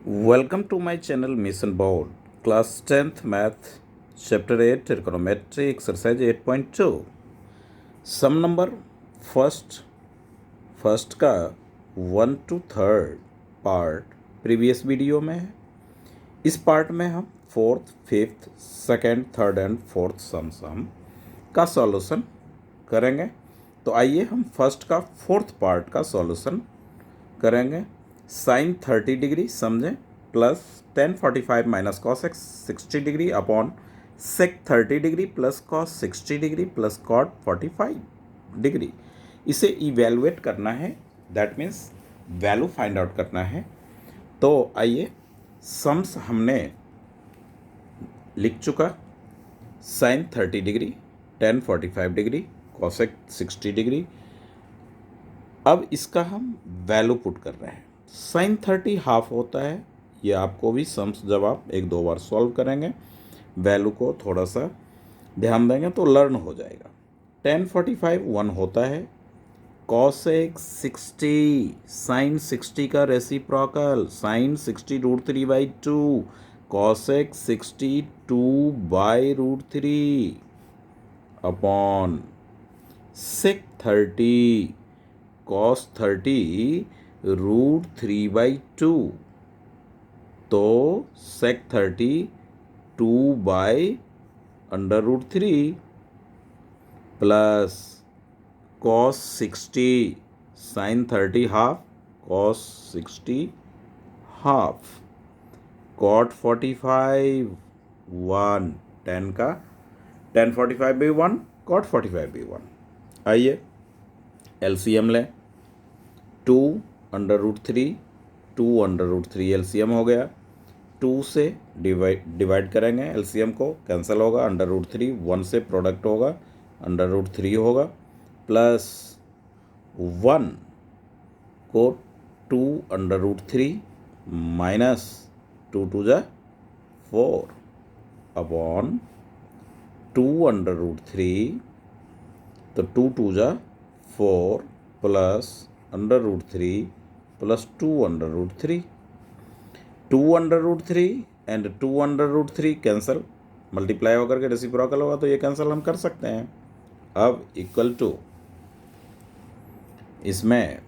Welcome to my channel Mission Board, Class 10th Math, Chapter 8, Trigonometry, Exercise 8.2. Sum number first का 1 to 3rd part previous video में है. इस part में हम 4th, 5th, 2nd, 3rd and 4th सम का solution करेंगे. तो आइए हम फर्स्ट का 4th पार्ट का सॉल्यूशन करेंगे. साइन 30 डिग्री समझें plus tan 45 minus cos 60 degree upon sec 30 degree plus cos 60 degree plus cot 45 degree. इसे इवेलुएट करना है, that means value find out करना है. तो आइए सम्स हमने लिख चुका. Sine 30 degree, tan 45 degree, cosec 60 degree. अब इसका हम वैल्यू पुट कर रहे हैं. साइन 30 हाफ होता है. ये आपको भी सम्स जब आप एक दो बार सॉल्व करेंगे वैल्यू को थोड़ा सा ध्यान देंगे तो लर्न हो जाएगा. टेन 45 1 होता है. कॉसेक 60 साइन 60 का reciprocal sine 60 √3/2 cosec 60 2/√3 upon sec 30 cos 30 √3/2. तो sec 30 2/√3 plus cos 60 sine 30 half cos 60 half cot 45 1 10 का 10 45/1 कॉट 45/1. आइए एलसीएम लें. 2√3 2√3 एलसीएम हो गया. 2 से डिवाइड करेंगे, एलसीएम को कैंसिल होगा. √3 1 से प्रोडक्ट होगा, √3 होगा प्लस 1 को 2√3 माइनस 2 2 जा 4 अपॉन 2√3. तो 2 2 जा 4 plus √3 plus 2√3. 2√3 and 2√3 cancel, multiply होकर के रेसिप्रोकल होगा तो ये कैंसिल हम कर सकते हैं. अब इक्वल टू इसमें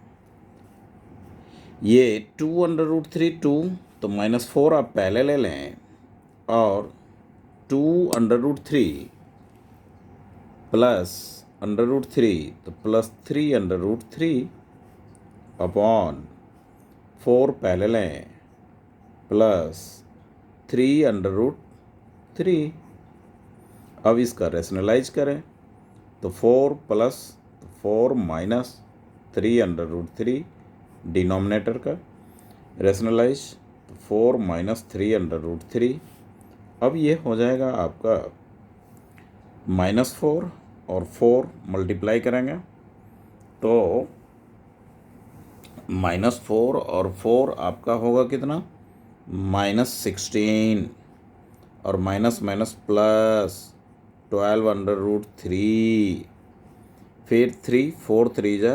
ये 2√3 2 तो -4 आप पहले ले लें और 2√3 प्लस √3 तो प्लस 3√3 अपॉन 4 पहले लें प्लस 3√3. अब इसका रेशनलाइज करें तो 4 प्लस 4 माइनस 3√3 डिनोमिनेटर का रेशनलाइज तो 4 माइनस 3√3. अब ये हो जाएगा आपका -4 और 4 मल्टीप्लाई करेंगे तो -4 और 4 आपका होगा कितना -16 और माइनस माइनस प्लस 12√3. फिर 3 4 3 जा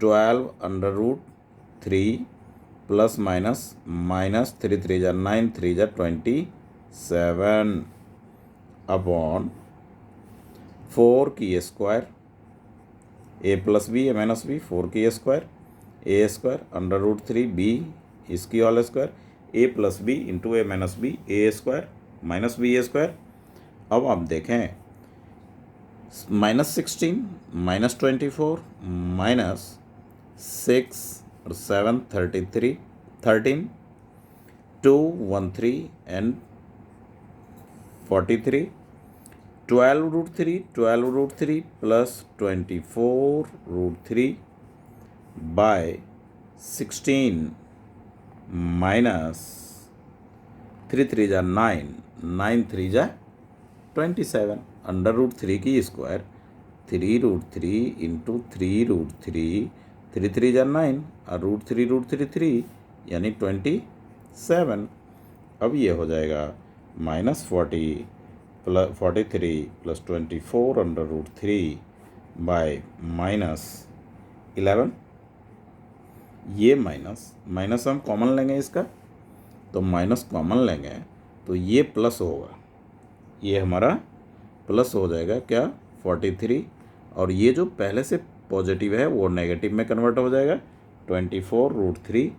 12√3 प्लस माइनस माइनस 3 3 जा 9 3 जा 27 अपॉन 4 की square a plus B a minus B 4 की स्क्वायर a स्क्वायर √3 b इसकी whole square a plus B into a minus B a square minus B a square. अब आप देखें -16 -24 माइनस 6 और 7 33 13 2 1 3 and 43 12√3 plus 24√3 bye 16 minus 3 3 जा 9 9 3 जा 27 √3 की square 3√3 into 3√3 3 3 जा 9 और √3 3 यानी 27. अब ये हो जाएगा -40 प्लस 43 प्लस 24 √3 बाय -11. ये माइनस हम कॉमन लेंगे इसका तो माइनस कॉमन लेंगे तो ये प्लस होगा, ये हमारा प्लस हो जाएगा क्या 43, और ये जो पहले से पॉजिटिव है वो नेगेटिव में कन्वर्ट हो जाएगा 24√3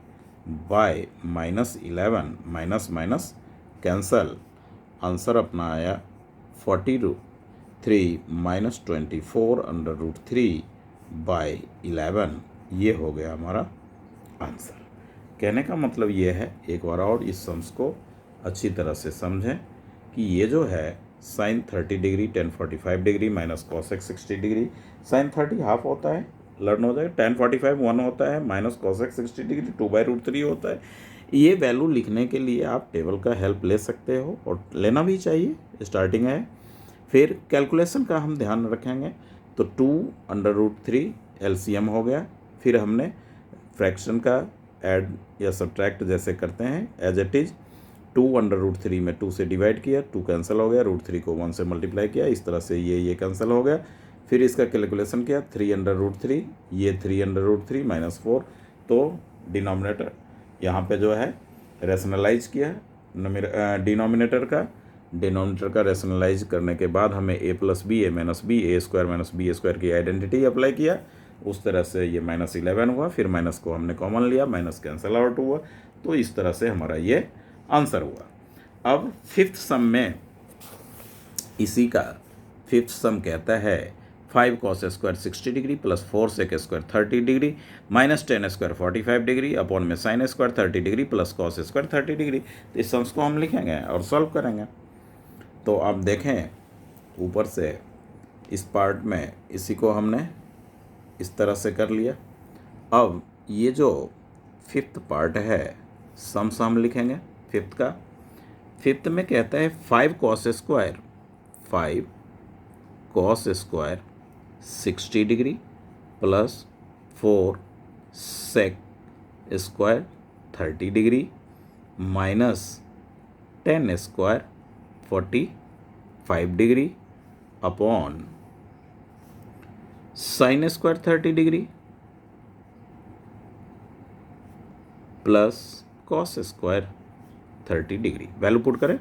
by -11, minus minus cancel, answer अपना आया 43 माइनस 24√3 बाय 11, ये हो गया हमारा आंसर। कहने का मतलब ये है, एक बार और इस सम्स को अच्छी तरह से समझें कि ये जो है sine 30 degree tan 45 degree minus cosec 60 degree, sine 30 half होता है, लर्न हो जाएगा, tan 45 1 होता है, माइनस cosec 60 डिग्री 2/√3 होता है। ये वैल्यू लिखने के लिए आप टेबल का हेल्प ले सकते हो और लेना भी चाहिए, स्टार्टिंग है। फिर कैलकुलेशन का हम ध्यान रखेंगे तो 2/√3 LCM हो गया, फिर हमने फ्रैक्शन का ऐड या सब्ट्रैक्ट जैसे करते हैं एज इट इज़, 2/√3 में 2 से डिवाइड किया, 2 कैंसिल हो गया, √3 को 1 से मल्टीप्लाई किया, इस तरह से ये कैंसिल हो गया। फिर इसका कैलकुलेशन किया 3/√3, ये 3/√3 -4, तो डिनोमिनेटर यहाँ पे जो है रेशनलाइज किया डिनोमिनेटर का रेशनलाइज करने के बाद हमें a + b a - b a² - b² की आइडेंटिटी अप्लाई किया, उस तरह से ये -11 हुआ, फिर माइनस को हमने कॉमन लिया, माइनस कैंसिल आउट हुआ, तो इस तरह से हमारा ये आंसर हुआ। अब फिफ्थ सम में इसी का फिफ्थ सम कहता है 5 cos² 60 degree plus 4 sec² 30 degree minus 10² 45 degree upon में sin² 30 degree plus cos² 30 degree. तो इस सम्स को हम लिखेंगे और सॉल्व करेंगे। तो आप देखें ऊपर से इस पार्ट में इसी को हमने इस तरह से कर लिया। अब ये जो फिफ्थ पार्ट है सम्स हम लिखेंगे फिफ्थ का। फिफ्थ में कहता है 5 cos² 60 degree plus 4 sec² 30 degree minus 10² 45 degree upon sin² 30 degree plus cos² 30 degree. Value put करें।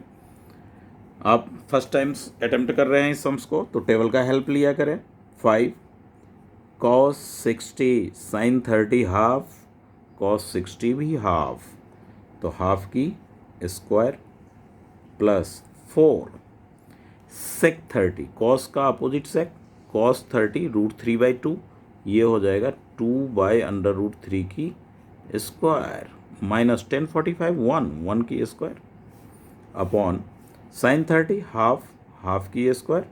आप फर्स्ट टाइम अटेम्प्ट कर रहे हैं इस सम्स को तो टेबल का हेल्प लिया करें। 5 cos 60 sin 30 हाफ, cos 60 भी हाफ, तो हाफ की स्क्वायर प्लस 4 sec 30, cos का अपोजिट sec, cos 30 √3/2, ये हो जाएगा 2/√3 की स्क्वायर माइनस 10 45 1 की स्क्वायर अपॉन sin 30 हाफ की स्क्वायर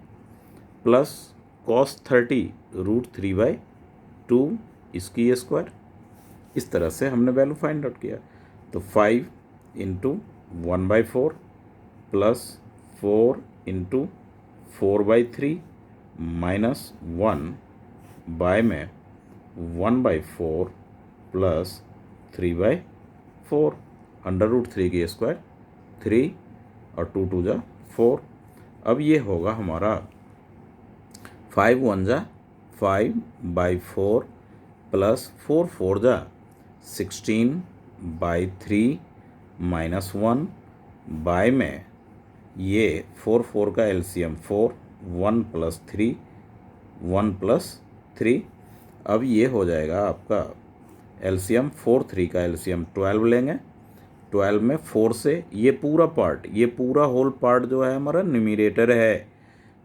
प्लस cos 30 √3/2 इसकी स्क्वायर। इस तरह से हमने वैल्यू फाइंड आउट किया। तो 5 × 1/4 प्लस 4 × 4/3 माइनस 1 बाय में 1/4 प्लस 3/4, √3 की स्क्वायर 3 और 2 2 जा 4। अब ये होगा हमारा 5 1 जा 5/4 प्लस 4 4 जा 16/3 माइनस 1 बाय में ये 4 4 का एलसीएम 4, 1 + 3 1 + 3। अब ये हो जाएगा आपका एलसीएम 4 3 का एलसीएम 12 लेंगे। 12 में 4 से ये पूरा पार्ट, ये पूरा होल पार्ट जो है हमारा न्यूमरेटर है,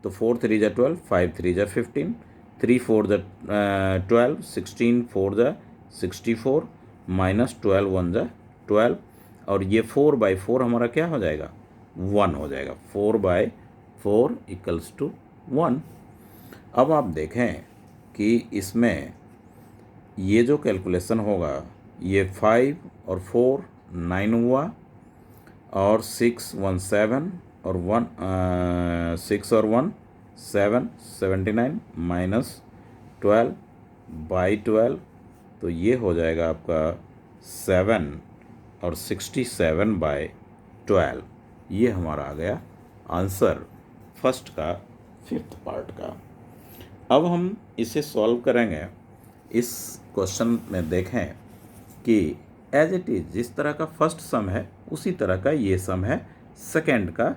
तो 4 3 जा 12, 5 3 जा 15, 3 4 जा 12, 16 4 जा 64 माइनस 12 1 जा 12, और ये 4/4 हमारा क्या हो जाएगा 1 हो जाएगा, 4/4 = 1। अब आप देखें कि इसमें ये जो कैलकुलेशन होगा, ये 5 और 4 9 हुआ, और 6 1 7 और 1 6 और 1 7 79 माइनस 12/12, तो ये हो जाएगा आपका 7 और 67/12। ये हमारा आ गया आंसर फर्स्ट का फिफ्थ पार्ट का। अब हम इसे सॉल्व करेंगे। इस क्वेश्चन में देखें कि एज इट इज़, जिस तरह का फर्स्ट सम है उसी तरह का ये सम है सेकेंड का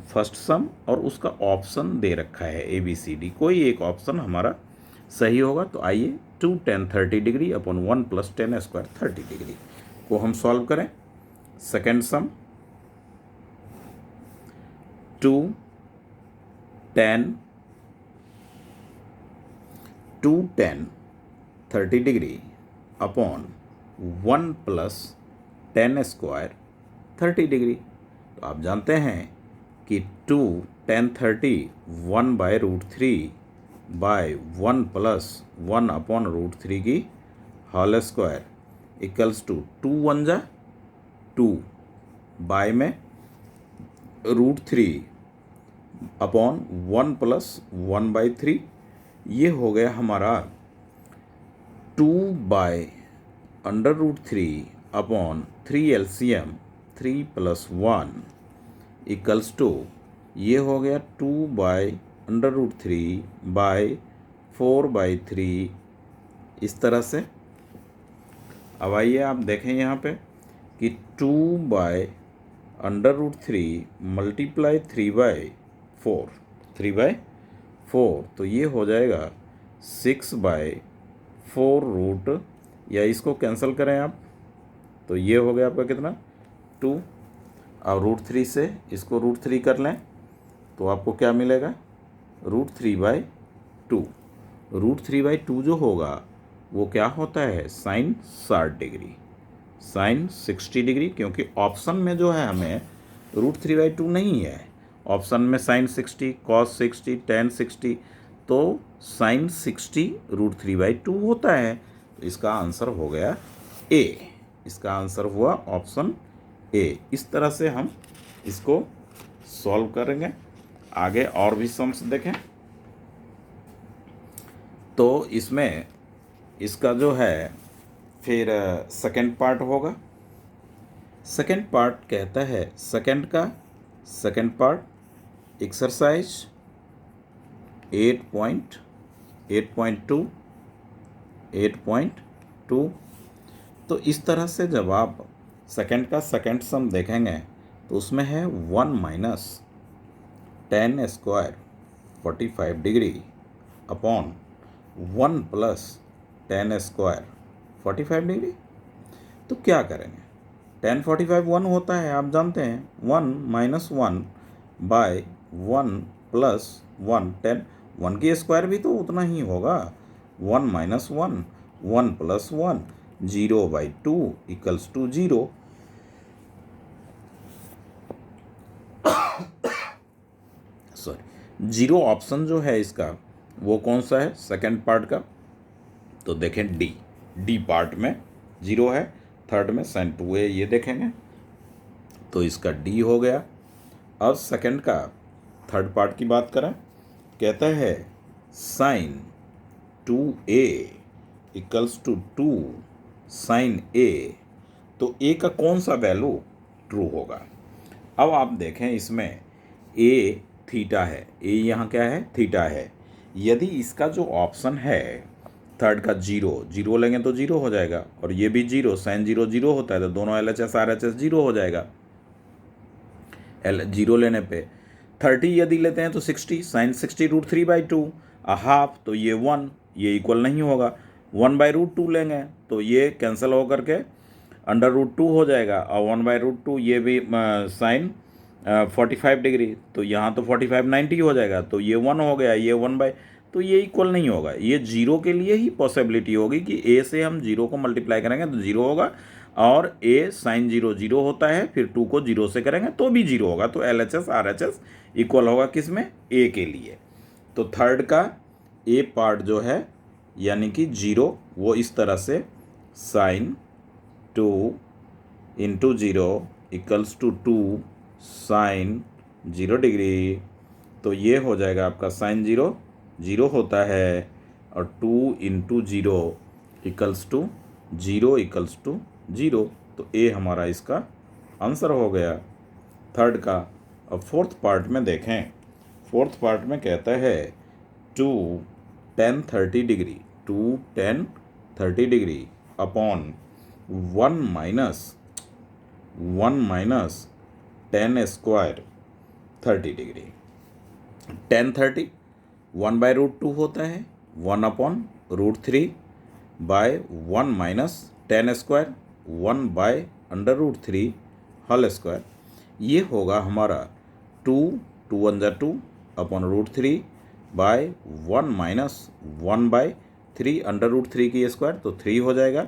फर्स्ट सम, और उसका ऑप्शन दे रखा है ABCD, कोई एक ऑप्शन हमारा सही होगा। तो आइए 2 tan 30 degree upon 1 + tan square 30 degree को हम सॉल्व करें। Second sum 2 tan 30 degree upon 1 + tan square 30 degree. तो आप जानते हैं कि 2 tan 30 1/√3 बाय 1 + 1 अपॉन √3 की होल स्क्वायर इक्वल्स टू 2 1 जा 2 बाय में √3 अपॉन 1 + 1/3, ये हो गया हमारा 2 by √3 upon 3 LCM 3 + 1 equals to, ये हो गया 2 बाय √3 बाय 4/3, इस तरह से। अब आइए आप देखें यहाँ पे कि 2 बाय √3 मल्टीप्लाई 3/4, 3/4, तो ये हो जाएगा 6/4 या इसको कैंसिल करें आप, तो ये हो गया आपका कितना 2, और √3 से इसको √3 कर लें तो आपको क्या मिलेगा √3/2। √3/2 जो होगा वो क्या होता है sin 60 डिग्री, sin 60 डिग्री, क्योंकि ऑप्शन में जो है हमें √3/2 नहीं है, ऑप्शन में sin 60, cos 60, tan 60, तो sin 60 √3/2 होता है। तो इसका आंसर हो गया A, इसका आंसर हुआ ऑप्शन A। इस तरह से हम इसको सॉल्व करेंगे। आगे और भी सम्स देखें तो इसमें इसका जो है फिर सेकंड पार्ट होगा। सेकंड पार्ट कहता है सेकंड का सेकंड पार्ट एक्सरसाइज 8.2 तो इस तरह से जब आप सेकंड का सेकंड सम देखेंगे तो उसमें है 1 - tan square 45 degree upon 1 + tan square 45 degree. तो क्या करेंगे, tan 45 1 होता है, आप जानते हैं 1 - 1 बाय 1 + 1, tan 1 की स्क्वायर भी तो उतना ही होगा, 1 - 1 1 + 1 0/2 इक्वल्स टू 0। सॉरी, 0 ऑप्शन जो है इसका वो कौन सा है सेकंड पार्ट का, तो देखें डी पार्ट में 0 है, थर्ड में sin 2a, ये देखेंगे तो इसका डी हो गया। अब सेकंड का थर्ड पार्ट की बात करें, कहता है sin 2a equals to 2 sin a, तो a का कौन सा वैल्यू ट्रू होगा। अब आप देखें इसमें a थीटा है, a यहाँ क्या है थीटा है, यदि इसका जो ऑप्शन है थर्ड का 0 लेंगे तो 0 हो जाएगा, और ये भी 0, sin 0 0 होता है तो दोनों LHS RHS 0 हो जाएगा। 0 लेने पे 30 यदि लेते हैं तो 60, sin 60 √3/2, हाफ, तो ये 1, ये इक्वल नहीं होगा। 1/√2 लेंगे तो ये कैंसिल हो करके √2 हो जाएगा, और 1/√2 ये भी sin 45 डिग्री, तो यहाँ तो 45 90 हो जाएगा, तो ये 1 हो गया, ये 1/, तो ये इक्वल नहीं होगा। ये 0 के लिए ही पॉसिबिलिटी होगी कि a से हम 0 को मल्टीप्लाई करेंगे तो 0 होगा, और a sin 0 0 होता है, फिर 2 को 0 से करेंगे तो भी 0 होगा, तो LHS RHS इक्वल होगा किस में a के लिए। तो थर्ड का a पार्ट जो है यानी कि 0, वो इस तरह से sin 2 × 0 equals to 2 sin 0 degree, तो ये हो जाएगा आपका sin 0 0 होता है, और 2 × 0 इक्वल्स टू 0 इक्वल्स टू 0, तो ए हमारा इसका आंसर हो गया थर्ड का। अब फोर्थ पार्ट में देखें, फोर्थ पार्ट में कहता है 2 tan 30 degree 2 tan 30 degree upon one minus tan square 30 degree. Tan 30 1/√2 होता है, 1/√3 by 1 minus tan square 1/√3 whole square. ये होगा हमारा 2 2 1 जा 2 अपॉन√3 बाय 1 माइनस 1/3 अंडर√3 की स्क्वायर, तो 3 हो जाएगा।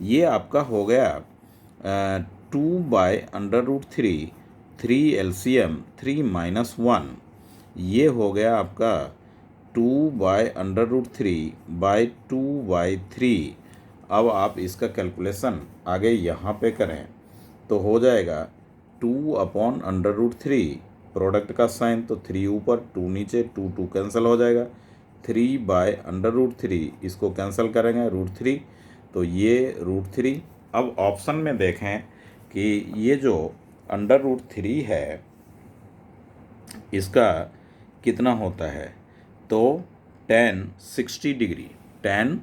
ये आपका हो गया 2/√3, 3 एलसीएम 3 माइनस 1, ये हो गया आपका 2/√3 बाय 2/3। अब आप इसका कैलकुलेशन आगे यहाँ पे करें तो हो जाएगा 2/√3, प्रोडक्ट का साइन तो 3 ऊपर 2 नीचे, 2 2 कैंसिल हो जाएगा, 3/√3 इसको कैंसिल करेंगे √3, तो ये √3। अब ऑप्शन में देखें कि ये जो अंडर√3 है इसका कितना होता है, तो tan 60 डिग्री, tan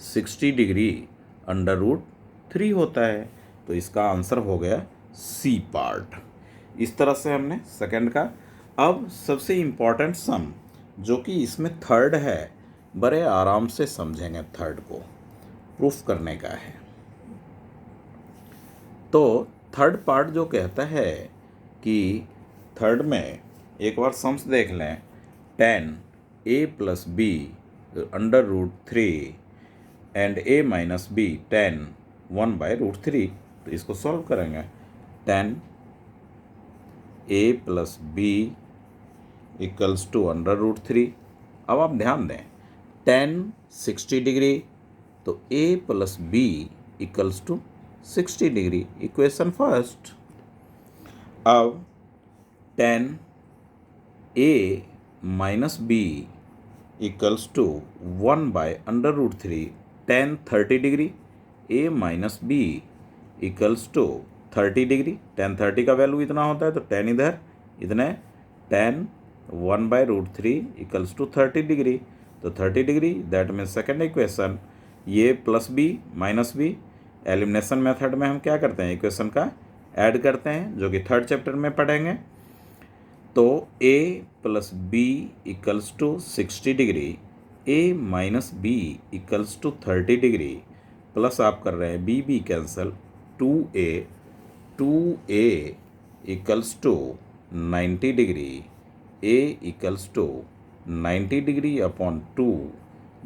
60 डिग्री अंडर√3 होता है, तो इसका आंसर हो गया सी पार्ट। इस तरह से हमने सेकंड का। अब सबसे इम्पॉर्टेंट सम जो कि इसमें थर्ड है, बड़े आराम से समझेंगे, थर्ड को प्रूफ करने का है। तो थर्ड पार्ट जो कहता है कि थर्ड में एक बार सम्स देख लें, tan a प्लस बी अंडर√3 and a minus B tan 1/√3, तो इसको सॉल्व करेंगे। tan a plus B equals to अंडर√3। अब आप ध्यान दें, tan 60 डिग्री, तो a plus B equals to 60 degree, equation first. अब tan a minus B equals to 1/√3 tan 30 degree, a minus B equals to 30 degree, tan 30 का value इतना होता है, तो tan इधर इतने, tan 1/√3 इक्वल्स टू 30 डिग्री, तो 30 degree, that means second equation. ये plus B minus B, elimination method में हम क्या करते हैं, इक्वेशन का ऐड करते हैं, जो कि थर्ड चैप्टर में पढ़ेंगे। तो a plus B equals to 60 degree, a minus B equals to 30 degree, plus आप कर रहे हैं b b cancel, 2a equals to 90 degree, a equals to 90 degree upon 2,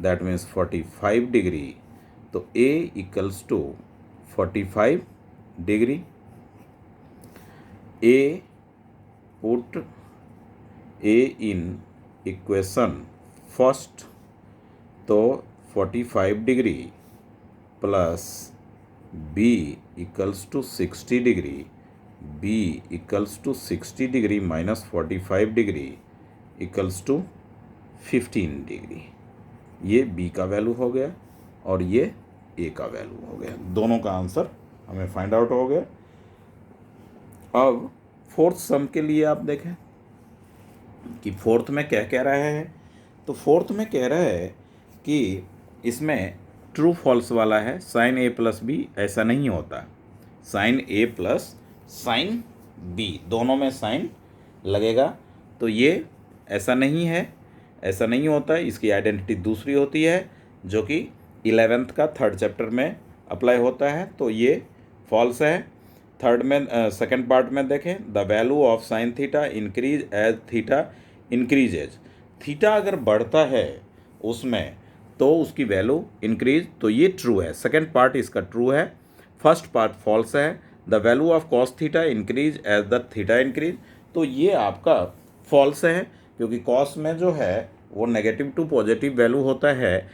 that means 45 degree, तो a equals to 45 degree. a put a in equation first, तो 45 degree plus b equals to 60 degree, b equals to 60 degree minus 45 degree equals to 15 degree. ये b का value हो गया और ये a का value हो गया। दोनों का आंसर हमें फाइंड आउट हो गया। अब फोर्थ सम के लिए आप देखें कि फोर्थ में क्या कह रहा है, तो फोर्थ में कह रहा है कि इसमें ट्रू फॉल्स वाला है, साइन a प्लस बी ऐसा नहीं होता, sine a plus sine b दोनों में साइन लगेगा, तो ये ऐसा नहीं है, ऐसा नहीं होता। इसकी आइडेंटिटी दूसरी होती है जो कि 11th का थर्ड चैप्टर में अप्लाई होता है, तो ये फॉल्स है। थर्ड में सेकंड पार्ट में देखें, the value of sine theta increase as theta increases, theta अगर बढ़ता है उसमें तो उसकी वैल्यू इंक्रीज, तो ये ट्रू है, सेकंड पार्ट इसका ट्रू है, फर्स्ट पार्ट फॉल्स है। The value of cos theta increase as the theta increase, तो ये आपका फॉल्स है, क्योंकि कॉस में जो है वो नेगेटिव टू पॉजिटिव वैल्यू होता है।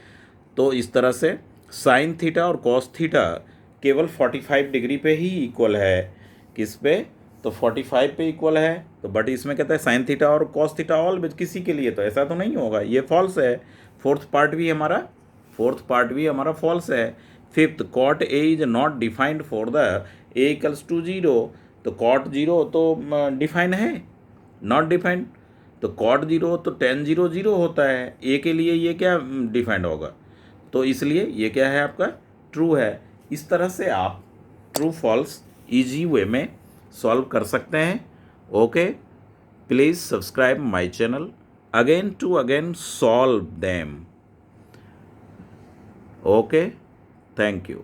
तो इस तरह से साइन थीटा और कॉस थीटा केवल 45 डिग्री पे ही इक्वल है, किस पे, तो 45 पे इक्वल है। तो बट इसमें कहता है साइन थीटा और कॉस थीटा ऑल किसी के लिए, तो ऐसा तो नहीं होगा, ये फॉल्स है। फोर्थ पार्ट भी हमारा फॉल्स है। Fifth, cot A is not defined for the A equals to 0, तो कॉट 0 तो डिफाइन है, नॉट डिफाइंड, तो कॉट 0 तो tan 0 0 होता है, ए के लिए ये क्या डिफाइंड होगा, तो इसलिए ये क्या है आपका ट्रू है। इस तरह से आप ट्रू फॉल्स ईजी वे में सॉल्व कर सकते हैं. Okay, please subscribe my channel again to again solve them. Okay, thank you.